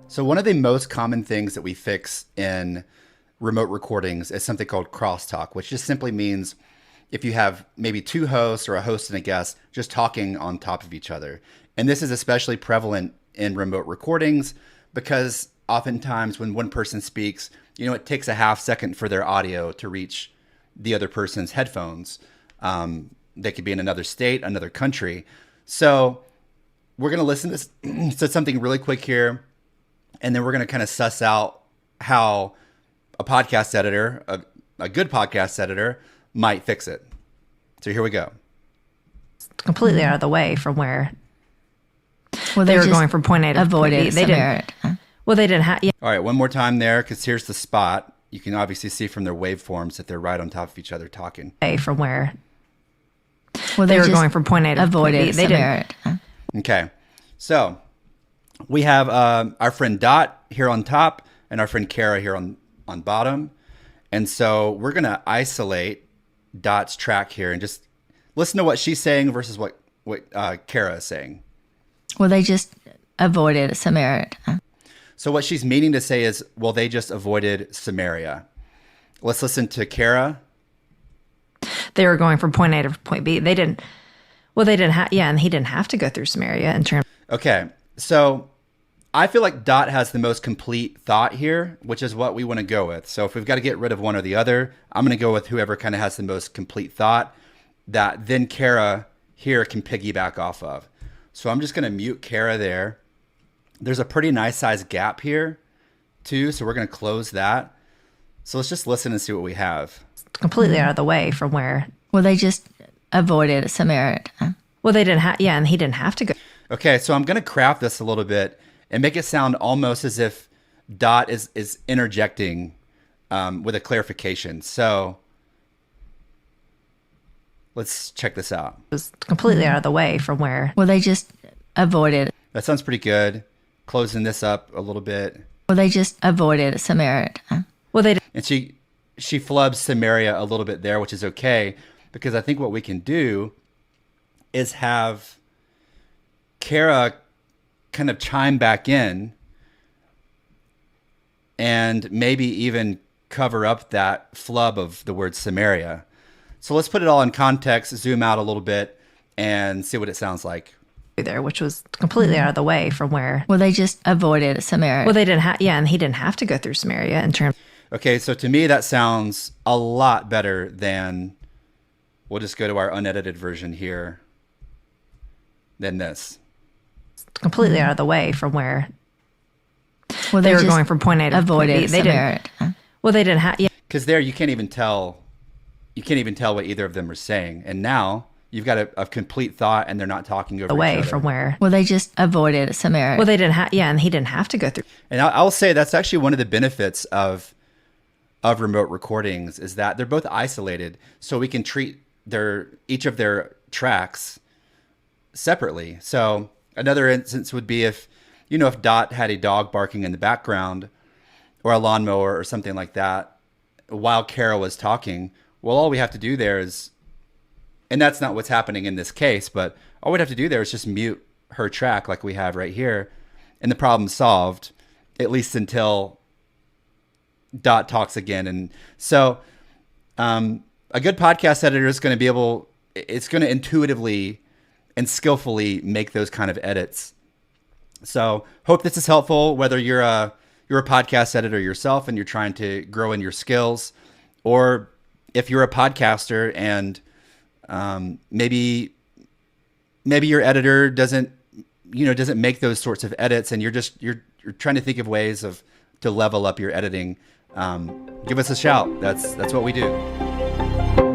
So one of the most common things that we fix in remote recordings is something called crosstalk, which just simply means if you have maybe two hosts or a host and a guest just talking on top of each other. And this is especially prevalent in remote recordings because oftentimes when one person speaks, it takes a half second for their audio to reach the other person's headphones. They could be in another state, another country. So we're going to listen to something really quick here. And then we're going to kind of suss out how a podcast editor, a good podcast editor, might fix it. So here we go. Completely out of the way from where they were going from point A to point B. They didn't. Well, they didn't have. Yeah. All right, one more time there, because here's the spot. You can obviously see from their waveforms that they're right on top of each other talking. From where they were going from point A to point B. They didn't. Okay, so we have our friend Dot here on top and our friend Kara here on bottom. And so we're going to isolate Dot's track here and just listen to what she's saying versus what Kara is saying. Well, they just avoided Samaria. So what she's meaning to say is, well, they just avoided Samaria. Let's listen to Kara. They were going from point A to point B. They didn't. Well, they didn't have. Yeah, and he didn't have to go through Samaria in terms. Okay, so I feel like Dot has the most complete thought here, which is what we want to go with. So if we've got to get rid of one or the other, I'm going to go with whoever kind of has the most complete thought that then Kara here can piggyback off of. So I'm just going to mute Kara there. There's a pretty nice sized gap here too. So we're going to close that. So let's just listen and see what we have. Completely out of the way from where. Well, they just avoided Samaria. Well, they didn't have. Yeah, and he didn't have to go. Okay, so I'm going to craft this a little bit and make it sound almost as if Dot is interjecting with a clarification. So let's check this out. It was completely out of the way from where. Well, they just avoided. That sounds pretty good. Closing this up a little bit. Well, they just avoided Samaria. Well, they. And she flubs Samaria a little bit there, which is okay, because I think what we can do is have Kara kind of chime back in and maybe even cover up that flub of the word Samaria. So let's put it all in context, zoom out a little bit, and see what it sounds like. There, which was completely out of the way from where. Well, they just avoided Samaria. Well, they didn't have. Yeah, and he didn't have to go through Samaria in terms. Okay, so to me that sounds a lot better than. We'll just go to our unedited version here. Than this. Completely out of the way from where. Well, they were going from point A to avoided point B. They Samaria. didn't. Well, they didn't have. Yeah. Because there you can't even tell. You can't even tell what either of them are saying, and now you've got a complete thought, and they're not talking over away each other. From where. Well, they just avoided Samaria. Well, they didn't have. Yeah, and he didn't have to go through. And I'll say that's actually one of the benefits of remote recordings is that they're both isolated, so we can treat each of their tracks separately. So another instance would be if Dot had a dog barking in the background or a lawnmower or something like that while Kara was talking. Well, all we have to do there is, and that's not what's happening in this case, but all we'd have to do there is just mute her track like we have right here, and the problem's solved, at least until Dot talks again. And so a good podcast editor is going to it's going to intuitively and skillfully make those kind of edits. So hope this is helpful, whether you're a podcast editor yourself and you're trying to grow in your skills, or if you're a podcaster and maybe your editor doesn't make those sorts of edits, and you're trying to think of ways to level up your editing. Give us a shout. That's what we do.